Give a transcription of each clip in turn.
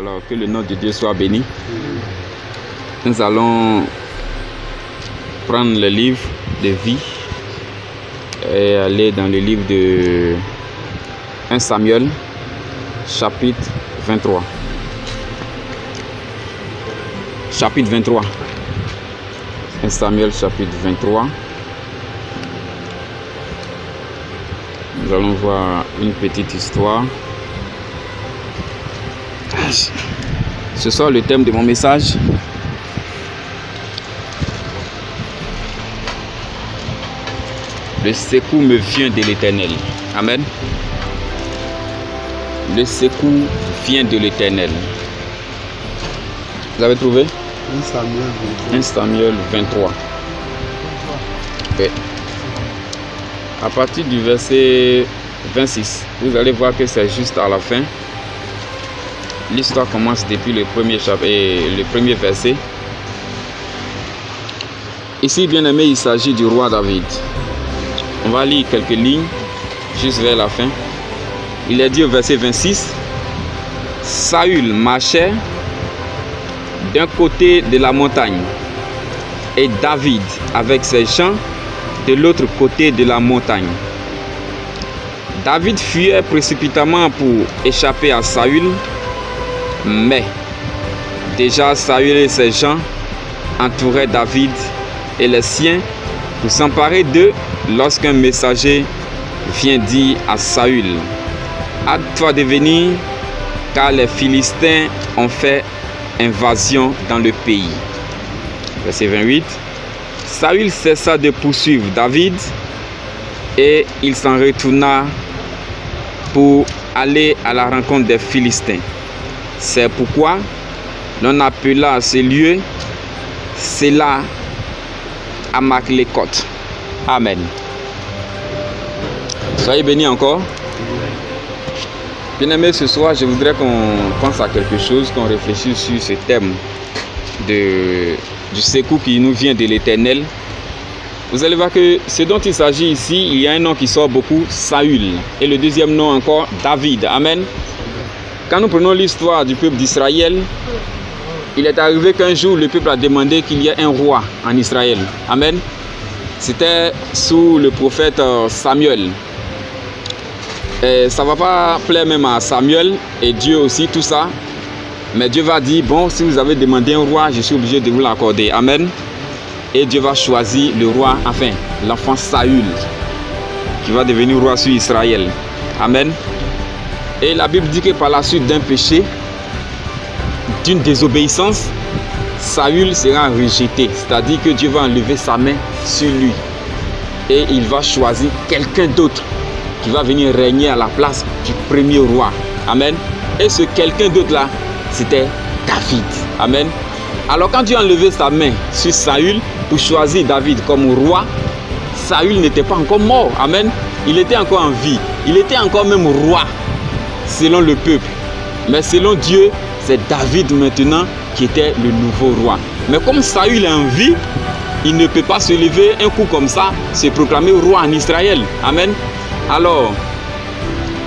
Alors que le nom de Dieu soit béni. Nous allons prendre le livre de vie et aller dans le livre de 1 Samuel, chapitre 23. Chapitre 23. 1 Samuel, chapitre 23. Nous allons voir une petite histoire. Ce soir, le thème de mon message. Le secours me vient de l'Éternel. Amen. Le secours vient de l'Éternel. Vous avez trouvé? 1 Samuel 23. Okay. À partir du verset 26, vous allez voir que c'est juste à la fin. L'histoire commence depuis le premier chapitre et le premier verset. Ici, bien aimé, il s'agit du roi David. On va lire quelques lignes juste vers la fin. Il est dit au verset 26: Saül marchait d'un côté de la montagne et David avec ses gens de l'autre côté de la montagne. David fuyait précipitamment pour échapper à Saül, mais déjà Saül et ses gens entouraient David et les siens pour s'emparer d'eux lorsqu'un messager vient dire à Saül: hâte-toi de venir, car les Philistins ont fait invasion dans le pays. Verset 28. Saül cessa de poursuivre David et il s'en retourna pour aller à la rencontre des Philistins. C'est pourquoi l'on appela ce lieu Séla Amaklékot. Amen. Soyez bénis encore. Bien aimé, ce soir, je voudrais qu'on pense à quelque chose, qu'on réfléchisse sur ce thème du secours qui nous vient de l'Éternel. Vous allez voir que ce dont il s'agit ici, il y a un nom qui sort beaucoup, Saül, et le deuxième nom encore, David. Amen. Quand nous prenons l'histoire du peuple d'Israël, il est arrivé qu'un jour, le peuple a demandé qu'il y ait un roi en Israël. Amen. C'était sous le prophète Samuel. Et ça ne va pas plaire même à Samuel et Dieu aussi, tout ça. Mais Dieu va dire, bon, si vous avez demandé un roi, je suis obligé de vous l'accorder. Amen. Et Dieu va choisir le roi, enfin, l'enfant Saül, qui va devenir roi sur Israël. Amen. Et la Bible dit que par la suite d'un péché, d'une désobéissance, Saül sera rejeté. C'est-à-dire que Dieu va enlever sa main sur lui. Et il va choisir quelqu'un d'autre qui va venir régner à la place du premier roi. Amen. Et ce quelqu'un d'autre là, c'était David. Amen. Alors quand Dieu a enlevé sa main sur Saül pour choisir David comme roi, Saül n'était pas encore mort. Amen. Il était encore en vie. Il était encore même roi selon le peuple. Mais selon Dieu, c'est David maintenant qui était le nouveau roi. Mais comme Saül est en vie, il ne peut pas se lever un coup comme ça, se proclamer roi en Israël. Amen. Alors,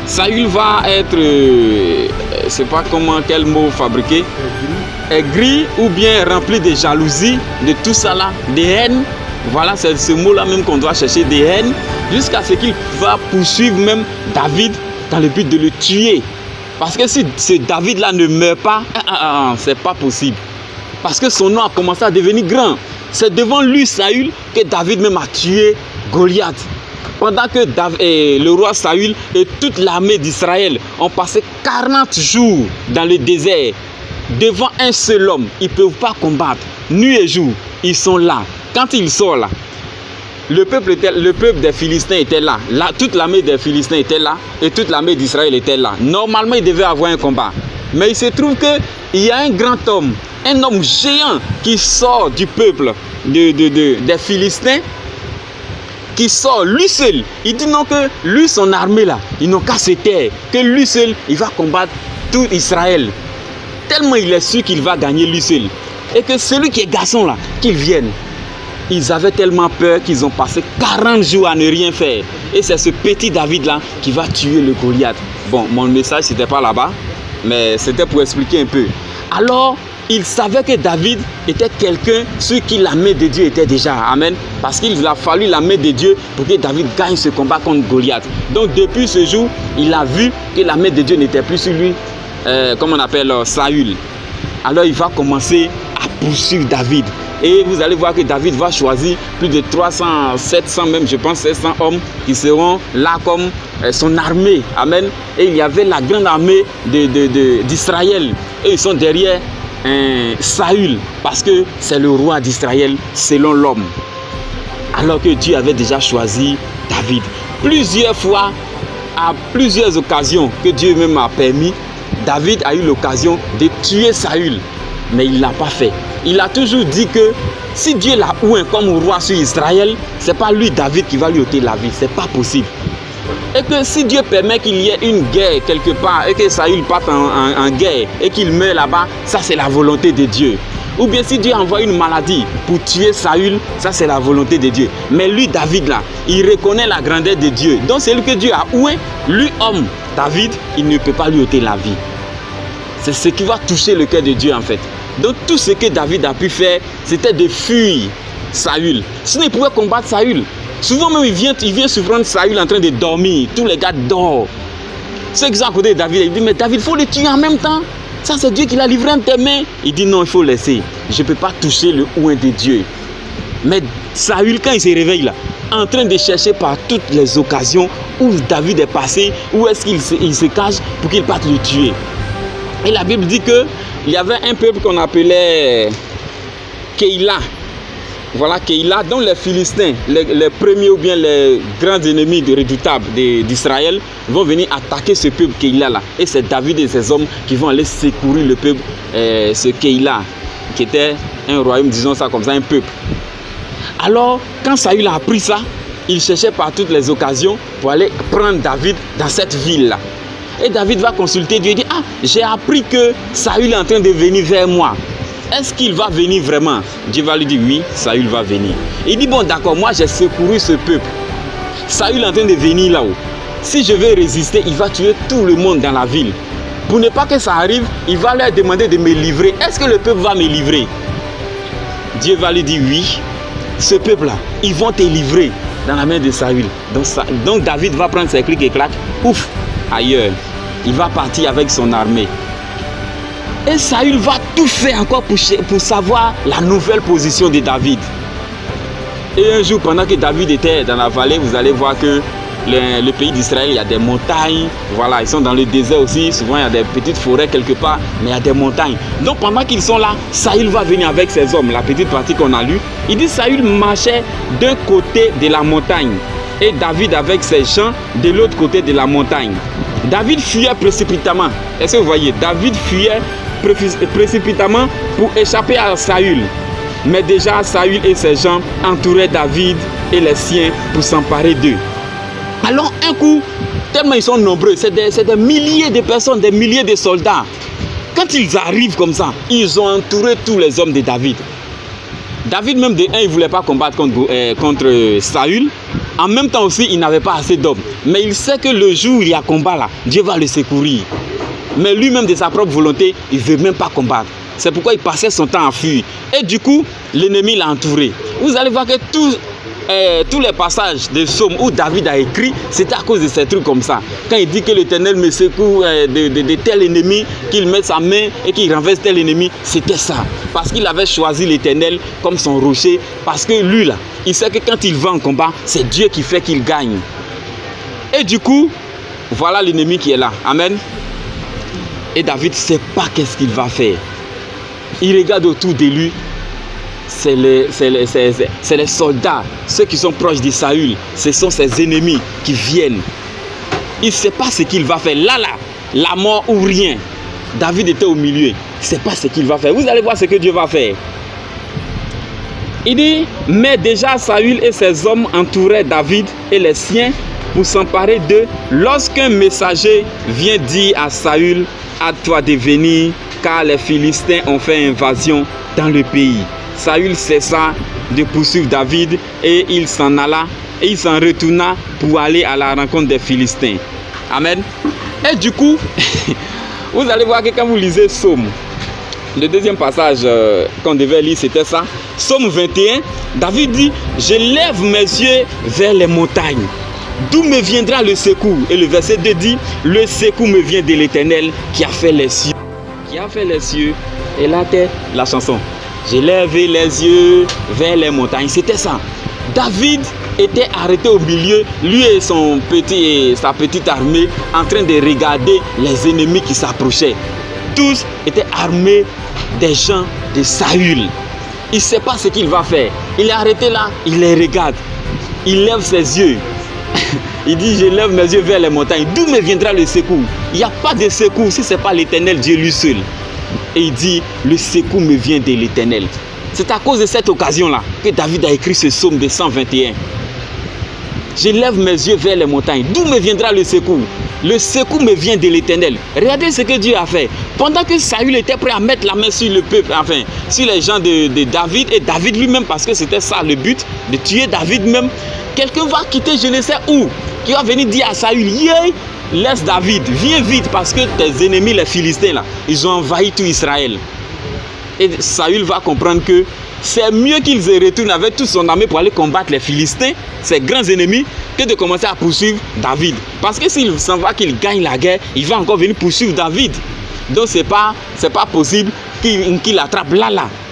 Saül va être, je ne sais pas comment, quel mot fabriquer, aigri ou bien rempli de jalousie, de tout ça là, de haine. Voilà, c'est ce mot-là même qu'on doit chercher, de haine, jusqu'à ce qu'il va poursuivre même David dans le but de le tuer. Parce que si ce David-là ne meurt pas, c'est pas possible. Parce que son nom a commencé à devenir grand. C'est devant lui, Saül, que David même a tué Goliath. Pendant que le roi Saül et toute l'armée d'Israël ont passé 40 jours dans le désert, devant un seul homme, ils ne peuvent pas combattre. Nuit et jour, ils sont là. Quand ils sont là, le peuple des Philistins était là. Toute l'armée des Philistins était là et toute l'armée d'Israël était là. Normalement, il devait avoir un combat. Mais il se trouve qu'il y a un grand homme, un homme géant qui sort du peuple des Philistins, qui sort lui seul. Il dit non, que lui, son armée là, ils n'ont qu'à se taire, que lui seul, il va combattre tout Israël. Tellement il est sûr qu'il va gagner lui seul. Et que celui qui est garçon là, qu'il vienne. Ils avaient tellement peur qu'ils ont passé 40 jours à ne rien faire. Et c'est ce petit David là qui va tuer le Goliath. Bon, mon message c'était pas là-bas. mais c'était pour expliquer un peu. Alors, il savait que David était quelqu'un sur qui la main de Dieu était déjà. Amen. Parce qu'il a fallu la main de Dieu pour que David gagne ce combat contre Goliath. Donc depuis ce jour, il a vu que la main de Dieu n'était plus sur lui, comme on appelle Saül. Alors il va commencer à poursuivre David. Et vous allez voir que David va choisir plus de 300, 700 même, je pense 700 hommes qui seront là comme son armée. Amen. Et il y avait la grande armée d'Israël. Et ils sont derrière Saül, parce que c'est le roi d'Israël selon l'homme. Alors que Dieu avait déjà choisi David. Plusieurs fois, à plusieurs occasions que Dieu même a permis, David a eu l'occasion de tuer Saül. Mais il ne l'a pas fait. Il a toujours dit que si Dieu l'a oué comme roi sur Israël, ce n'est pas lui, David, qui va lui ôter la vie. Ce n'est pas possible. Et que si Dieu permet qu'il y ait une guerre quelque part et que Saül parte en guerre et qu'il meurt là-bas, ça c'est la volonté de Dieu. Ou bien si Dieu envoie une maladie pour tuer Saül, ça c'est la volonté de Dieu. Mais lui, David là, il reconnaît la grandeur de Dieu. Donc c'est lui que Dieu a oué. Lui, homme, David, il ne peut pas lui ôter la vie. C'est ce qui va toucher le cœur de Dieu en fait. Donc tout ce que David a pu faire, c'était de fuir Saül. Sinon il pouvait combattre Saül. Souvent même il vient surprendre Saül en train de dormir. Tous les gars dorment. Ceux qui sont à côté de David, ils disent mais David, il faut le tuer en même temps. Ça c'est Dieu qui l'a livré entre tes mains. Il dit non, il faut laisser. Je ne peux pas toucher le ouin de Dieu. Mais Saül, quand il se réveille là, en train de chercher par toutes les occasions où David est passé, où est-ce qu'il se cache pour qu'il parte le tuer. Et la Bible dit qu'il y avait un peuple qu'on appelait Keïla. Voilà, Keïla, dont les Philistins, les premiers ou bien les grands ennemis redoutables d'Israël, vont venir attaquer ce peuple Keïla-là. Et c'est David et ses hommes qui vont aller secourir le peuple, ce Keïla, qui était un royaume, disons ça comme ça, un peuple. Alors, quand Saül a appris ça, il cherchait par toutes les occasions pour aller prendre David dans cette ville-là. Et David va consulter Dieu et dit, ah, j'ai appris que Saül est en train de venir vers moi. Est-ce qu'il va venir vraiment? Dieu va lui dire, oui, Saül va venir. Il dit, bon d'accord, moi j'ai secouru ce peuple. Saül est en train de venir là-haut. Si je vais résister, il va tuer tout le monde dans la ville. Pour ne pas que ça arrive, il va leur demander de me livrer. Est-ce que le peuple va me livrer? Dieu va lui dire, oui, ce peuple-là, ils vont te livrer dans la main de Saül. Donc David va prendre ses clics et claques, ouf, ailleurs. Il va partir avec son armée. Et Saül va tout faire encore pour savoir la nouvelle position de David. Et un jour, pendant que David était dans la vallée, vous allez voir que le pays d'Israël, il y a des montagnes. Voilà, ils sont dans le désert aussi. Souvent, il y a des petites forêts quelque part, mais il y a des montagnes. Donc, pendant qu'ils sont là, Saül va venir avec ses hommes. La petite partie qu'on a lue, il dit Saül marchait d'un côté de la montagne et David avec ses gens de l'autre côté de la montagne. David fuyait précipitamment. Est-ce que vous voyez? David fuyait précipitamment pour échapper à Saül. Mais déjà Saül et ses gens entouraient David et les siens pour s'emparer d'eux. Alors un coup, tellement ils sont nombreux, c'est des milliers de personnes, des milliers de soldats. Quand ils arrivent comme ça, ils ont entouré tous les hommes de David. David même de un, il ne voulait pas combattre contre Saül. En même temps aussi, il n'avait pas assez d'hommes. Mais il sait que le jour où il y a combat là, Dieu va le secourir. Mais lui-même de sa propre volonté, il ne veut même pas combattre. C'est pourquoi il passait son temps à fuir. Et du coup, l'ennemi l'a entouré. Vous allez voir que tous les passages des psaumes où David a écrit, c'était à cause de ces trucs comme ça. Quand il dit que l'Éternel me secoue de tel ennemi, qu'il met sa main et qu'il renverse tel ennemi, c'était ça. Parce qu'il avait choisi l'Éternel comme son rocher. Parce que lui là, il sait que quand il va en combat, c'est Dieu qui fait qu'il gagne. Et du coup, voilà l'ennemi qui est là. Amen. Et David ne sait pas qu'est-ce qu'il va faire. Il regarde autour de lui. C'est les soldats, ceux qui sont proches de Saül. Ce sont ses ennemis qui viennent. Il ne sait pas ce qu'il va faire. Là, la mort ou rien. David était au milieu. Il ne sait pas ce qu'il va faire. Vous allez voir ce que Dieu va faire. Il dit, mais déjà Saül et ses hommes entouraient David et les siens pour s'emparer d'eux. Lorsqu'un messager vient dire à Saül, à toi de venir, car les Philistins ont fait invasion dans le pays. Saül cessa de poursuivre David et il s'en alla et il s'en retourna pour aller à la rencontre des Philistins. Amen. Et du coup, Vous allez voir que quand vous lisez Psaume, le deuxième passage qu'on devait lire, c'était ça. Psaume 21, David dit, je lève mes yeux vers les montagnes. D'où me viendra le secours? Et le verset 2 dit, le secours me vient de l'Éternel qui a fait les cieux. Qui a fait les cieux et la terre. La chanson. J'ai levé les yeux vers les montagnes. C'était ça. David était arrêté au milieu, lui et sa petite armée, en train de regarder les ennemis qui s'approchaient. Tous étaient armés des gens de Saül. Il ne sait pas ce qu'il va faire. Il est arrêté là, il les regarde. Il lève ses yeux. Il dit, je lève mes yeux vers les montagnes. D'où me viendra le secours? Il n'y a pas de secours si ce n'est pas l'Éternel Dieu lui seul. Et il dit, le secours me vient de l'Éternel. C'est à cause de cette occasion-là que David a écrit ce psaume de 121. Je lève mes yeux vers les montagnes. D'où me viendra le secours? Le secours me vient de l'Éternel. Regardez ce que Dieu a fait. Pendant que Saül était prêt à mettre la main sur le peuple, enfin, sur les gens de David, et David lui-même, parce que c'était ça le but, de tuer David même, quelqu'un va quitter je ne sais où, qui va venir dire à Saül, yeah, laisse David, viens vite, parce que tes ennemis, les Philistins, là, ils ont envahi tout Israël. Et Saül va comprendre que c'est mieux qu'ils retournent avec toute son armée pour aller combattre les Philistins, ses grands ennemis, que de commencer à poursuivre David. Parce que s'il s'en va qu'il gagne la guerre, il va encore venir poursuivre David. Donc c'est pas possible qu'il attrape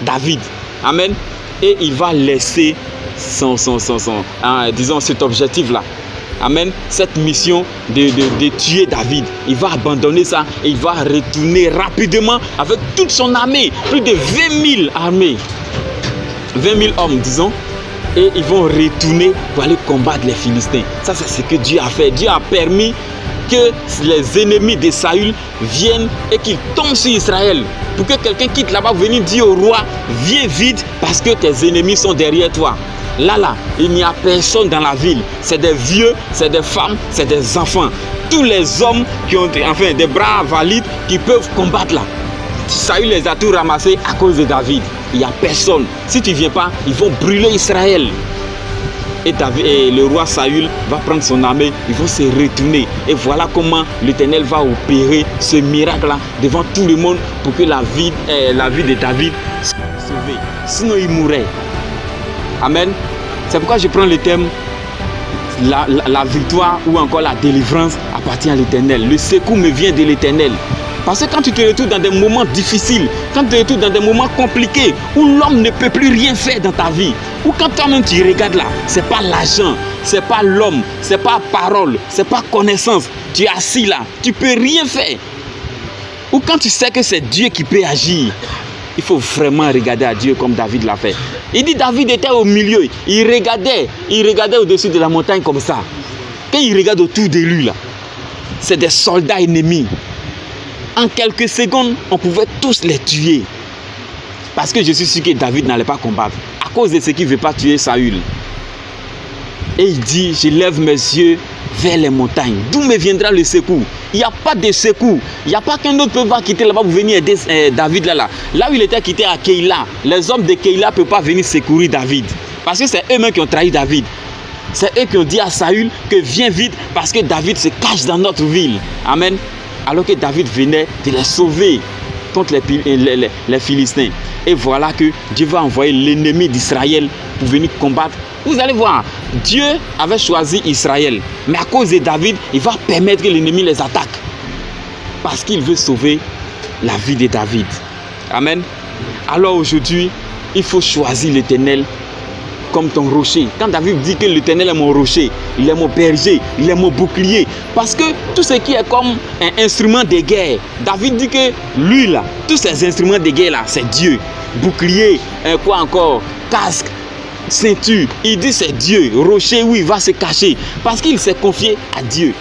David. Amen. Et il va laisser disons cet objectif-là. Amen. Cette mission de tuer David. Il va abandonner ça et il va retourner rapidement avec toute son armée. Plus de 20 000 armées. 20 000 hommes, disons. Et ils vont retourner pour aller combattre les Philistins. Ça, c'est ce que Dieu a fait. Dieu a permis que les ennemis de Saül viennent et qu'ils tombent sur Israël. Pour que quelqu'un quitte là-bas, venir dire au roi, viens vite parce que tes ennemis sont derrière toi. Là, il n'y a personne dans la ville. C'est des vieux, c'est des femmes, c'est des enfants. Tous les hommes qui ont des bras valides qui peuvent combattre là. Saül les a tous ramassés à cause de David. Il n'y a personne. Si tu ne viens pas, ils vont brûler Israël. Et le roi Saül va prendre son armée, ils vont se retourner. Et voilà comment l'Éternel va opérer ce miracle-là devant tout le monde pour que la vie de David soit sauvée. Sinon, il mourrait. Amen. C'est pourquoi je prends le thème la victoire ou encore la délivrance appartient à l'Éternel. Le secours me vient de l'Éternel. Parce que quand tu te retrouves dans des moments difficiles, quand tu te retrouves dans des moments compliqués, où l'homme ne peut plus rien faire dans ta vie, ou quand toi-même tu regardes là, c'est pas l'argent, c'est pas l'homme, c'est pas parole, c'est pas connaissance, tu es assis là, tu peux rien faire. Ou quand tu sais que c'est Dieu qui peut agir, il faut vraiment regarder à Dieu comme David l'a fait. Il dit David était au milieu, il regardait au-dessus de la montagne comme ça. Quand il regarde autour de lui là, c'est des soldats ennemis. En quelques secondes, on pouvait tous les tuer. Parce que je suis sûr que David n'allait pas combattre. À cause de ce qu'il ne veut pas tuer Saül. Et il dit, je lève mes yeux vers les montagnes. D'où me viendra le secours? Il n'y a pas de secours. Il n'y a pas qu'un autre peuple va quitter là-bas pour venir aider David là. Là où il était quitté à Keïla, les hommes de Keïla ne peuvent pas venir secourir David. Parce que c'est eux-mêmes qui ont trahi David. C'est eux qui ont dit à Saül que viens vite parce que David se cache dans notre ville. Amen. Alors que David venait de les sauver contre les Philistins. Et voilà que Dieu va envoyer l'ennemi d'Israël pour venir combattre. Vous allez voir, Dieu avait choisi Israël. Mais à cause de David, il va permettre que l'ennemi les attaque. Parce qu'il veut sauver la vie de David. Amen. Alors aujourd'hui, il faut choisir l'Éternel comme ton rocher. Quand David dit que l'Éternel est mon rocher, il est mon berger, il est mon bouclier. Parce que tout ce qui est comme un instrument de guerre, David dit que lui là, tous ces instruments de guerre là, c'est Dieu. Bouclier, quoi encore, casque, ceinture, il dit c'est Dieu. Rocher où il va se cacher parce qu'il s'est confié à Dieu.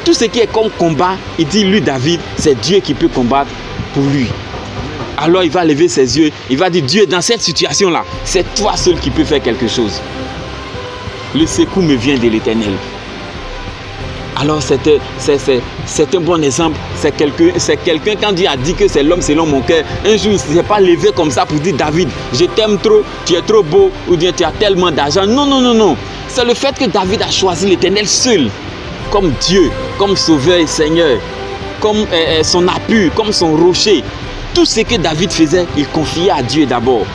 Tout ce qui est comme combat, il dit lui David, c'est Dieu qui peut combattre pour lui. Alors il va lever ses yeux, il va dire Dieu dans cette situation là, c'est toi seul qui peux faire quelque chose. Le secours me vient de l'Éternel. Alors c'est un bon exemple. C'est quelqu'un quand Dieu a dit que c'est l'homme selon mon cœur. Un jour il ne s'est pas levé comme ça pour dire David, je t'aime trop, tu es trop beau ou bien tu as tellement d'argent. Non, non, non, non. C'est le fait que David a choisi l'Éternel seul comme Dieu, comme Sauveur et Seigneur. comme son appui, comme son rocher. Tout ce que David faisait, il confiait à Dieu d'abord.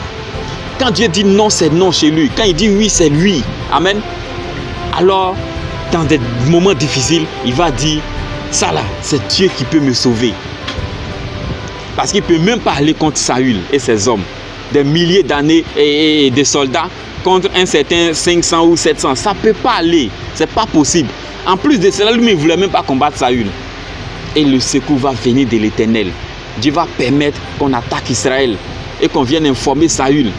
Quand Dieu dit non, c'est non chez lui. Quand il dit oui, c'est oui. Amen. Alors, dans des moments difficiles, il va dire, ça là, c'est Dieu qui peut me sauver. Parce qu'il ne peut même pas aller contre Saül et ses hommes. Des milliers d'années et des soldats contre un certain 500 ou 700. Ça ne peut pas aller. Ce n'est pas possible. En plus de cela, lui, il ne voulait même pas combattre Saül. Et le secours va venir de l'Éternel. Dieu va permettre qu'on attaque Israël et qu'on vienne informer Saül.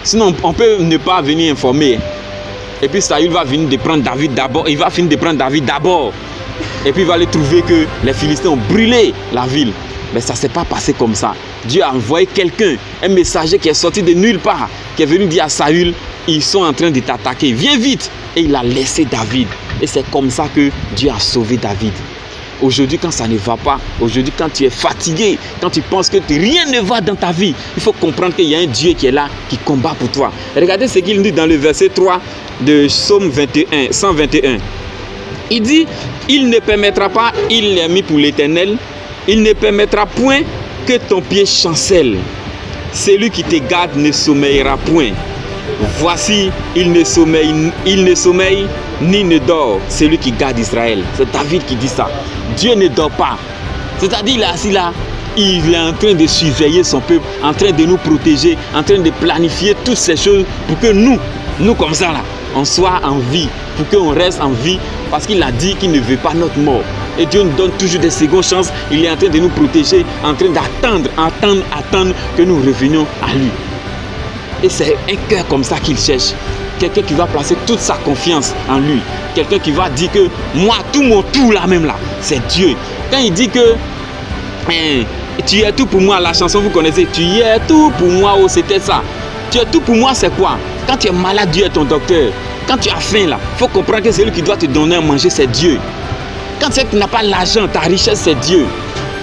Sinon, on peut ne pas venir informer. Et puis Saül va venir de prendre David d'abord. Il va finir de prendre David d'abord. Et puis il va aller trouver que les Philistins ont brûlé la ville. Mais ça ne s'est pas passé comme ça. Dieu a envoyé quelqu'un, un messager qui est sorti de nulle part, qui est venu dire à Saül, ils sont en train de t'attaquer, viens vite. Et il a laissé David. Et c'est comme ça que Dieu a sauvé David. Aujourd'hui, quand ça ne va pas, aujourd'hui, quand tu es fatigué, quand tu penses que rien ne va dans ta vie, il faut comprendre qu'il y a un Dieu qui est là, qui combat pour toi. Regardez ce qu'il dit dans le verset 3 de Psaume 121. Il dit, il ne permettra pas, il est mis pour l'Éternel, il ne permettra point que ton pied chancelle. Celui qui te garde ne sommeillera point. Voici, il ne sommeille ni ne dort, celui qui garde Israël. C'est David qui dit ça. Dieu ne dort pas. C'est-à-dire, il est assis là, il est en train de surveiller son peuple, en train de nous protéger, en train de planifier toutes ces choses pour que nous comme ça là, on soit en vie, pour qu'on reste en vie, parce qu'il a dit qu'il ne veut pas notre mort. Et Dieu nous donne toujours des secondes chances. Il est en train de nous protéger, en train d'attendre que nous revenions à lui. Et c'est un cœur comme ça qu'il cherche. Quelqu'un qui va placer toute sa confiance en lui. Quelqu'un qui va dire que moi, tout mon tout là même là, c'est Dieu. Quand il dit que tu es tout pour moi, la chanson vous connaissez, tu es tout pour moi, oh c'était ça. Tu es tout pour moi, c'est quoi? Quand tu es malade, Dieu est ton docteur. Quand tu as faim là, il faut comprendre que celui qui doit te donner à manger, c'est Dieu. Quand tu n'as pas l'argent, ta richesse, c'est Dieu.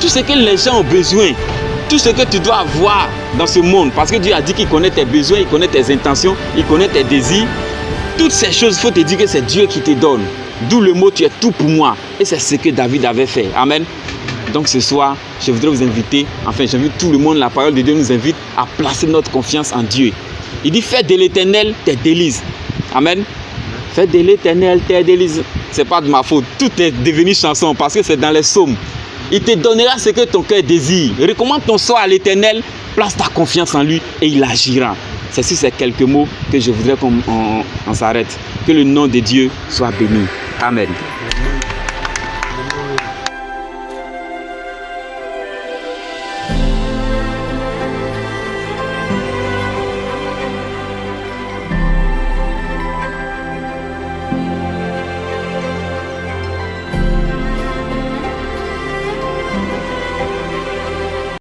Tout ce que les gens ont besoin, tout ce que tu dois avoir dans ce monde, parce que Dieu a dit qu'il connaît tes besoins, il connaît tes intentions, il connaît tes désirs. Toutes ces choses, il faut te dire que c'est Dieu qui te donne. D'où le mot, tu es tout pour moi. Et c'est ce que David avait fait. Amen. Donc ce soir, je voudrais vous inviter, enfin j'invite tout le monde, la parole de Dieu nous invite à placer notre confiance en Dieu. Il dit, fais de l'Éternel tes délices. Amen. Fais de l'Éternel tes délices. Ce n'est pas de ma faute. Tout est devenu chanson parce que c'est dans les psaumes. Il te donnera ce que ton cœur désire. Recommande ton sort à l'Éternel, place ta confiance en lui et il agira. C'est sur ces quelques mots que je voudrais qu'on s'arrête. Que le nom de Dieu soit béni. Amen.